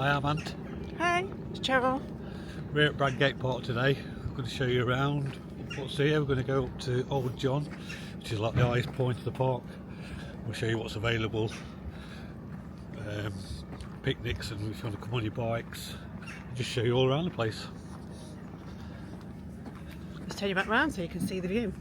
Hi, I'm Ant. Hey, it's Cheryl. We're at Bradgate Park today. I'm going to show you around what's here. We're going to go up to Old John, which is like the highest point of the park. We'll show you what's available, picnics, and if you want to come on your bikes, just show you all around the place. Let's turn you back round so you can see the view.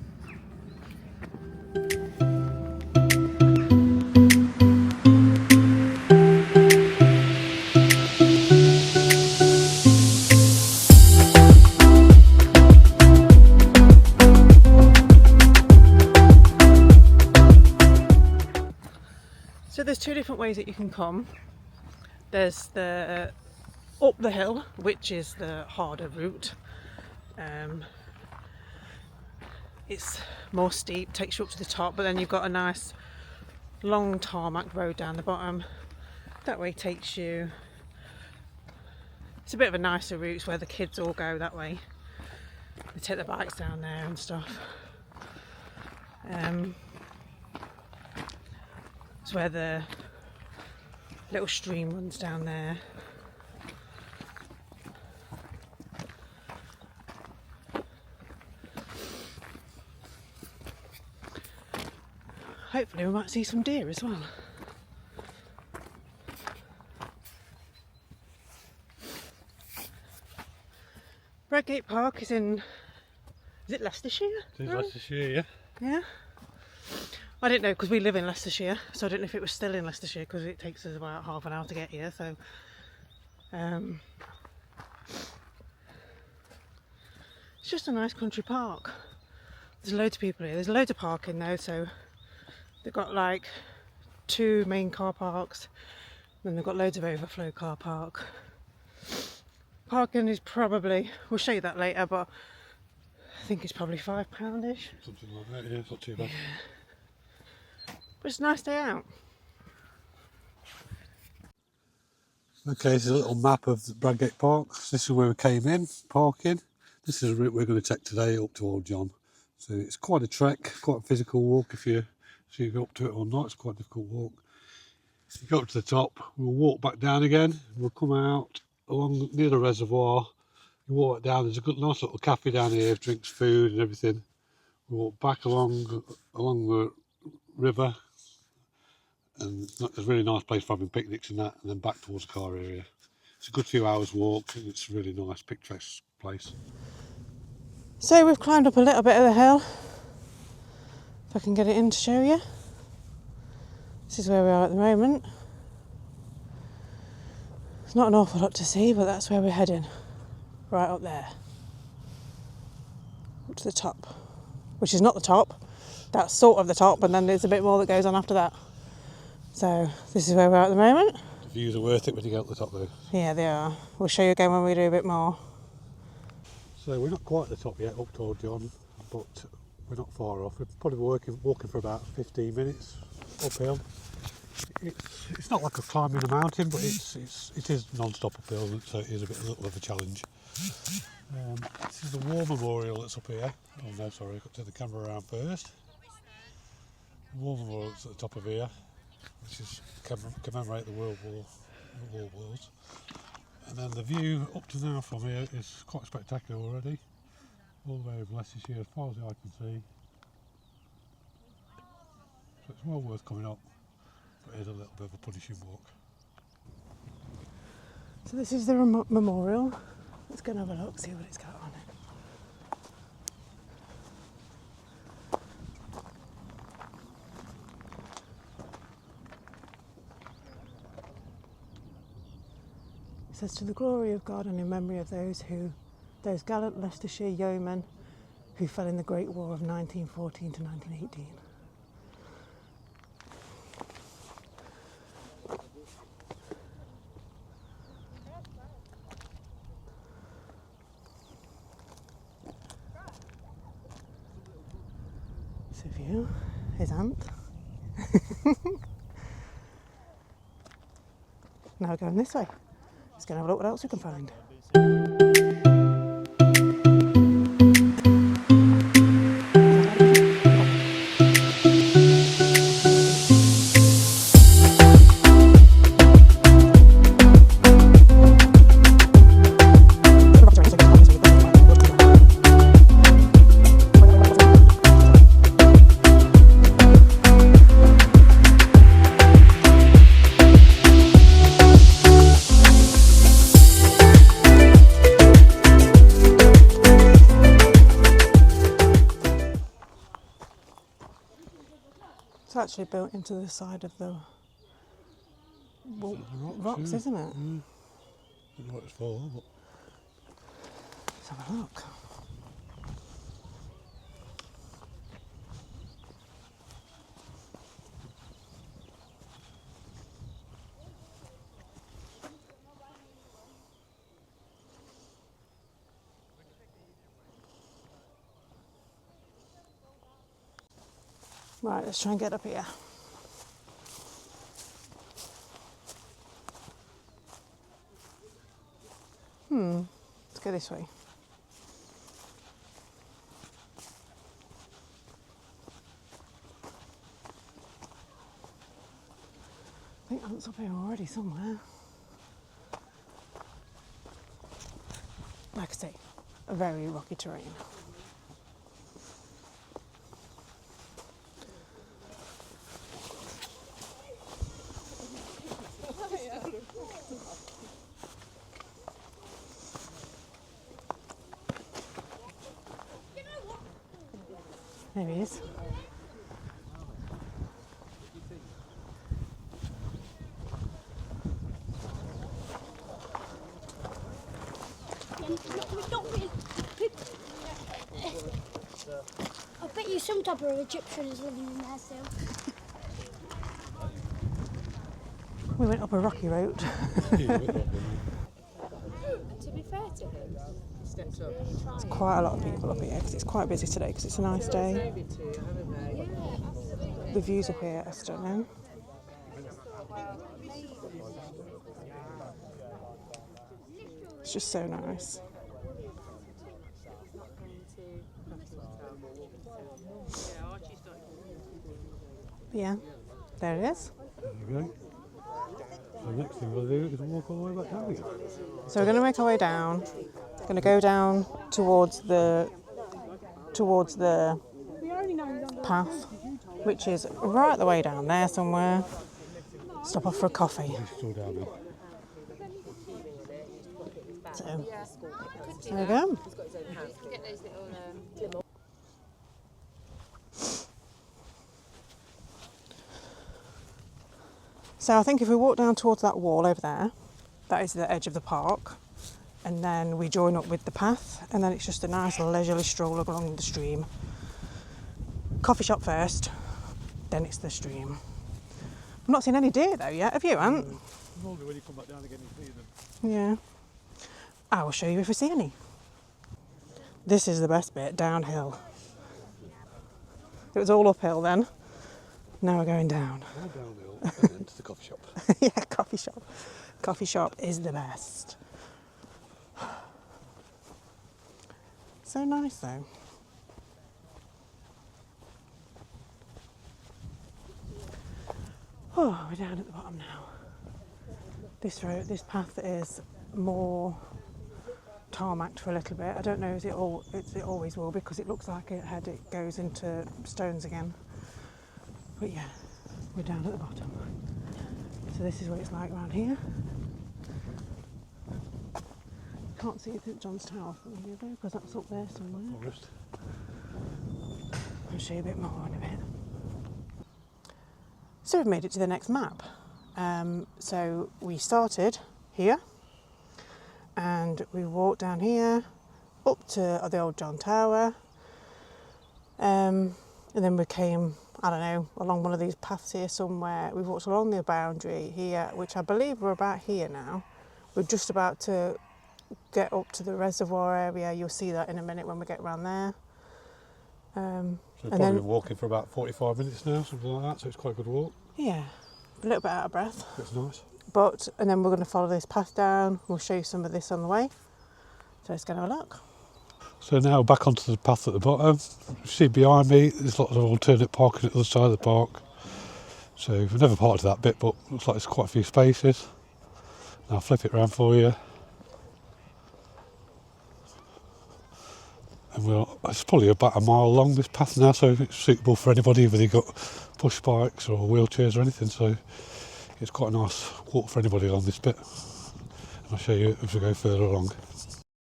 So there's two different ways that you can come. There's the up the hill, which is the harder route. It's more steep, takes you up to the top, but then you've got a nice long tarmac road down the bottom. That way takes you, it's a bit of a nicer route. It's where the kids all go that way. They take their bikes down there and stuff. It's where the little stream runs down there. Hopefully we might see some deer as well. Bradgate Park is in, is it Leicestershire? It's Leicestershire, yeah. Yeah? I didn't know because we live in Leicestershire, so I don't know if it was still in Leicestershire because it takes us about half an hour to get here. So, it's just a nice country park. There's loads of people here. There's loads of parking though, so they've got like 2 main car parks, then they've got loads of overflow car park. Parking is probably, we'll show you that later, but I think it's probably £5-ish. Something like that, yeah, it's not too bad. Yeah. But it's a nice day out. Okay, this is a little map of the Bradgate Park. This is where we came in, parking. This is the route we're going to take today up to Old John. So it's quite a trek, quite a physical walk if you go up to it or not. It's quite a difficult walk. You go up to the top, we'll walk back down again. We'll come out along near the reservoir. You walk down, there's a good nice little cafe down here, drinks, food and everything. We walk back along the river, and it's a really nice place for having picnics and that, and then back towards the car area. It's a good few hours walk, and it's a really nice picturesque place. So we've climbed up a little bit of the hill. If I can get it in to show you. This is where we are at the moment. There's not an awful lot to see, but that's where we're heading. Right up there. Up to the top. Which is not the top. That's sort of the top, and then there's a bit more that goes on after that. So this is where we're at the moment. The views are worth it when you get up the top though. Yeah, they are. We'll show you again when we do a bit more. So we're not quite at the top yet, up to Old John, but we're not far off. We're probably walking for about 15 minutes uphill. It's not like a climbing a mountain, but it is non-stop uphill, so it is a little bit of a challenge. This is the War Memorial that's up here. Oh no, sorry, I've got to turn the camera around first. The War Memorial that's at the top of here, which is commemorate the World Wars. And then the view up to now from here is quite spectacular already. All the way over Leicestershire as far as the eye can see. So it's well worth coming up, but it is a little bit of a punishing walk. So this is the memorial. Let's go and have a look, see what it's got on it. It says, to the glory of God and in memory of those gallant Leicestershire yeomen who fell in the Great War of 1914 to 1918. It's a view. Here's Ant. Now we're going this way. Let's go and have a look what else we can find. It's actually built into the side of the rocks, yeah. isn't it? Don't know what it's for, but Let's have a look. Right, let's try and get up here. Let's go this way. I think Ant's up here already somewhere. Like I say, a very rocky terrain. There he is. I bet you some type of Egyptian is living in there still. We went up a rocky road. To be fair to him, he stepped up. There's quite a lot of people up here because it's quite busy today because it's a nice day. Maybe two, haven't they? The views up here are stunning. It's just so nice. Yeah, there it is. there you go. So the next thing we'll do is walk all the way back down again. So we're going to make our way down. Going to go down towards the path, which is right the way down there somewhere. Stop off for a coffee. It's still down there. So there we go. So I think if we walk down towards that wall over there, that is the edge of the park, and then we join up with the path, and then it's just a nice leisurely stroll along the stream. Coffee shop first, then it's the stream. I've not seen any deer though yet, have you, Ant? Normally when you come back down again you see them. Yeah. I will show you if we see any. This is the best bit, downhill. It was all uphill then. Now we're going down. Go downhill and then to the coffee shop. Yeah, coffee shop. Coffee shop is the best. So nice though. Oh, we're down at the bottom now. This road, this path is more tarmacked for a little bit. I don't know if it always will because it looks like it goes into stones again. But yeah, we're down at the bottom. So this is what it's like around here. Can't see St John's Tower from here though, because that's up there somewhere. Forest. I'll show you a bit more in a bit. So we've made it to the next map. So we started here and we walked down here up to the old John Tower, and then we came, I don't know, along one of these paths here somewhere. We walked along the boundary here, which I believe we're about here now. We're just about to get up to the reservoir area. You'll see that in a minute when we get around there. So we've And probably then- been walking for about 45 minutes now, something like that, so it's quite a good walk. Yeah, a little bit out of breath. It's nice. And then we're going to follow this path down. We'll show you some of this on the way. So let's go and have a look. So now back onto the path at the bottom. You see behind me, there's lots of alternate parking at the other side of the park. So we've never parked that bit, but looks like there's quite a few spaces. Now I'll flip it around for you. And it's probably about a mile long, this path now, so it's suitable for anybody whether you've got push bikes or wheelchairs or anything. So it's quite a nice walk for anybody along this bit. And I'll show you as we go further along.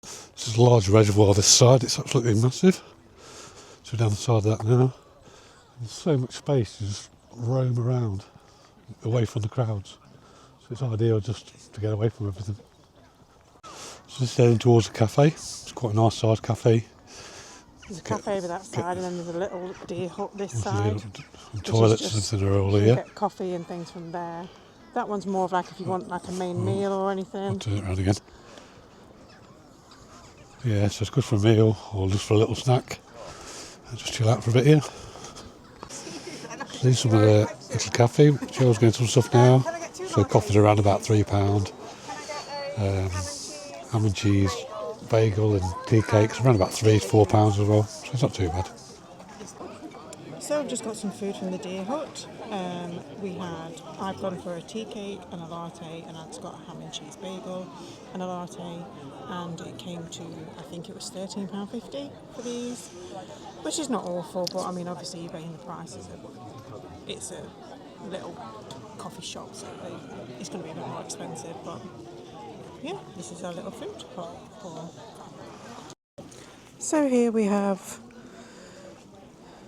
This is a large reservoir this side, it's absolutely massive. So we're down the side of that now. There's so much space, there's roam around away from the crowds. So it's ideal just to get away from everything. So this is heading towards the cafe. It's quite a nice sized cafe. There's a cafe over that side, and then there's a little deer hut this side. And toilets and just, everything are all you here. get coffee and things from there. That one's more of like if you want like a main meal or I'll anything. turn it around again. Yeah, so it's good for a meal or just for a little snack. And just chill out for a bit here. See some of the little cafe. Joe's getting some stuff now. So coffee's around about £3. Ham and cheese, bagel and tea cakes around about £3 to £4 as well. So it's not too bad. So I've just got some food from the deer hut. I've gone for a tea cake and a latte, and I've got a ham and cheese bagel and a latte, and it came to, I think it was £13.50 for these, which is not awful, but I mean obviously you're paying the prices of, it's a little coffee shop, so it's going to be a bit more expensive, but yeah, this is our little food hall. So here we have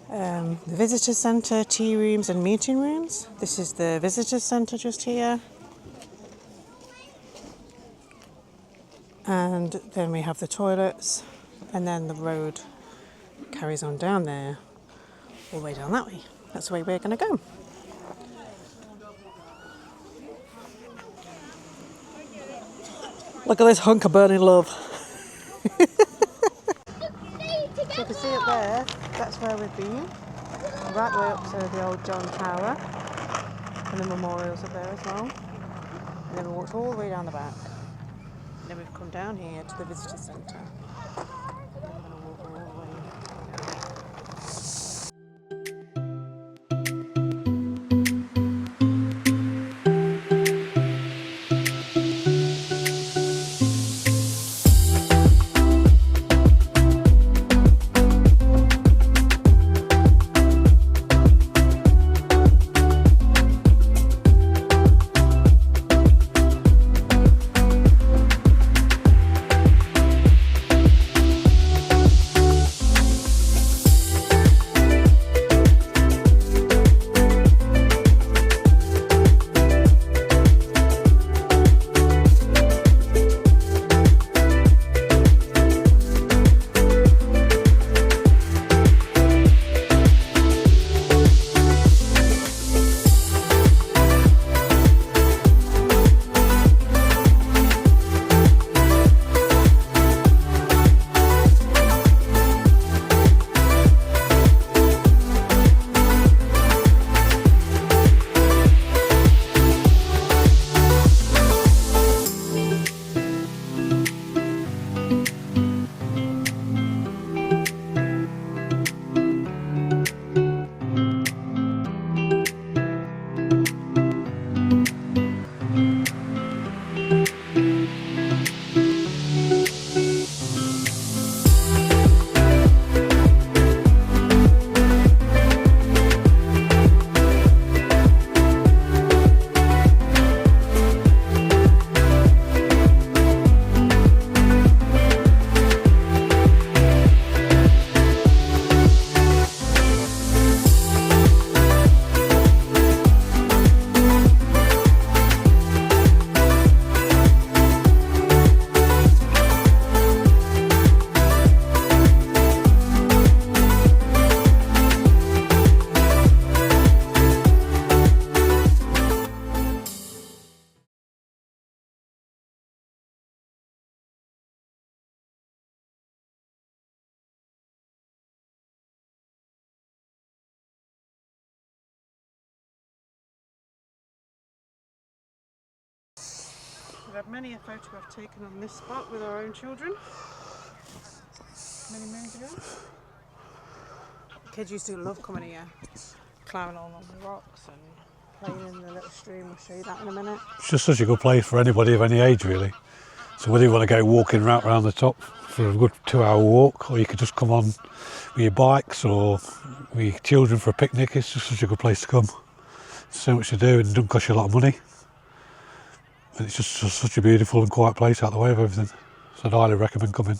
the visitor centre, tea rooms and meeting rooms. This is the visitor centre just here. And then we have the toilets, and then the road carries on down there, all the way down that way. That's the way we're going to go. Look at this hunk of burning love. So you can see up there, that's where we've been. Right the way up to the old John Tower, and the memorials up there as well. And then we walked all the way down the back. And then we've come down here to the visitor centre. And then we're going to walk all the way. We've had many a photograph taken on this spot with our own children many moons ago. Kids used to love coming here, climbing all on the rocks and playing in the little stream. We'll show you that in a minute. It's just such a good place for anybody of any age, really. So whether you want to go walking right around the top for a good 2-hour walk, or you could just come on with your bikes or with your children for a picnic, it's just such a good place to come. There's so much to do and it doesn't cost you a lot of money. And it's just such a beautiful and quiet place out the way of everything. So I'd highly recommend coming.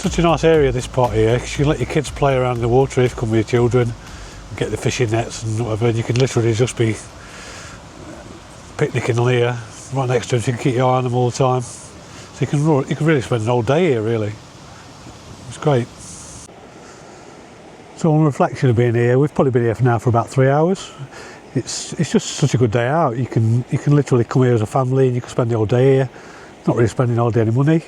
Such a nice area, this part here, because you can let your kids play around in the water if you come with your children, get the fishing nets and whatever, and you can literally just be picnicking on here, right next to them, so you can keep your eye on them all the time. So you can really spend an whole day here, really. It's great. So on reflection of being here, we've probably been here for about 3 hours. It's just such a good day out. You can literally come here as a family and you can spend the whole day here, not really spending all day any money.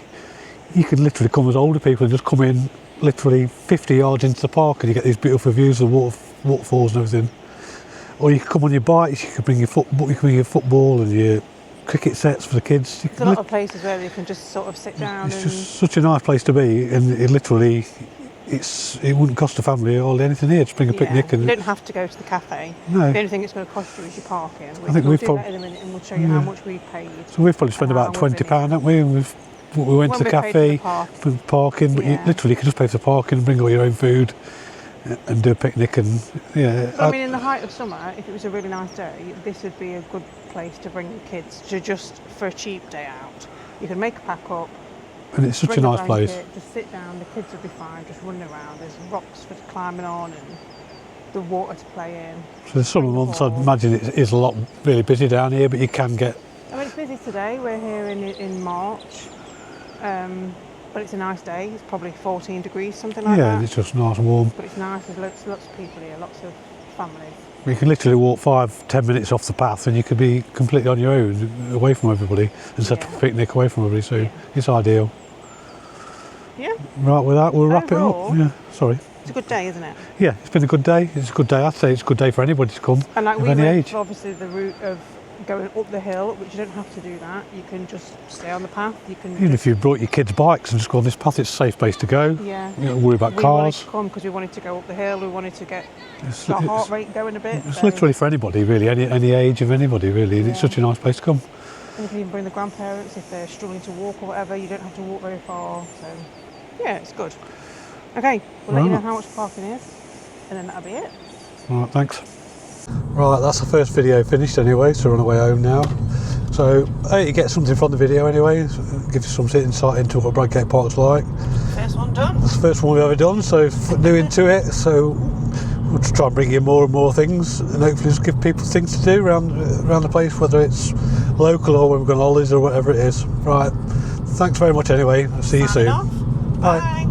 You can literally come as older people and just come in literally 50 yards into the park and you get these beautiful views of waterfalls and everything. Or you can come on your bikes, you can bring your football and your cricket sets for the kids. There's a lot of places where you can just sort of sit down. It's just such a nice place to be, and it literally, it wouldn't cost a family or anything here. Just bring a picnic. And you don't have to go to the cafe. No. The only thing it's going to cost you is your parking. I think we've do that in a minute and we'll show you how much we paid. So we've probably spent about £20, haven't we? And we went to the cafe, for the parking, but you literally can just pay for the parking and bring all your own food and do a picnic. And I mean, in the height of summer, if it was a really nice day, this would be a good place to bring your kids to, just for a cheap day out. You can make a pack up. And it's such a nice place. Just sit down, the kids will be fine, just running around. There's rocks for climbing on and the water to play in. So the summer months, I'd imagine it is a lot really busy down here, but you can get... I mean, it's busy today. We're here in March, but it's a nice day. It's probably 14 degrees, something like that. Yeah, it's just nice and warm. But it's nice. There's lots of people here, lots of families. You can literally walk 5-10 minutes off the path and you could be completely on your own, away from everybody, and set up a picnic away from everybody, so it's ideal. Yeah. Right, with that, we'll wrap it Overall, up. Yeah, sorry. It's a good day, isn't it? Yeah, it's been a good day. It's a good day. I'd say it's a good day for anybody to come, And like of we any went age. for obviously the route of going up the hill, which you don't have to do that. You can just stay on the path. You can. Even if you brought your kids' bikes and just go on this path, it's a safe place to go. Yeah. You don't worry about we wanted cars. to come because we wanted to go up the hill. We wanted to get our heart rate going a bit. It's literally for anybody, really, any age of anybody, really. It's such a nice place to come. And you can even bring the grandparents if they're struggling to walk or whatever. You don't have to walk very far. So, yeah, it's good. Okay, we'll let you know how much parking is, and then that'll be it. Right, thanks. Right, that's the first video finished anyway, so we're on our way home now. So, you get something from the video anyway, give you some insight into what Bradgate Park's like. First one done. That's the first one we've ever done, so new into it, so we'll just try and bring you more and more things, and hopefully just give people things to do around the place, whether it's local or when we've got holidays or whatever it is. Right, thanks very much anyway, I'll see you soon. Bye.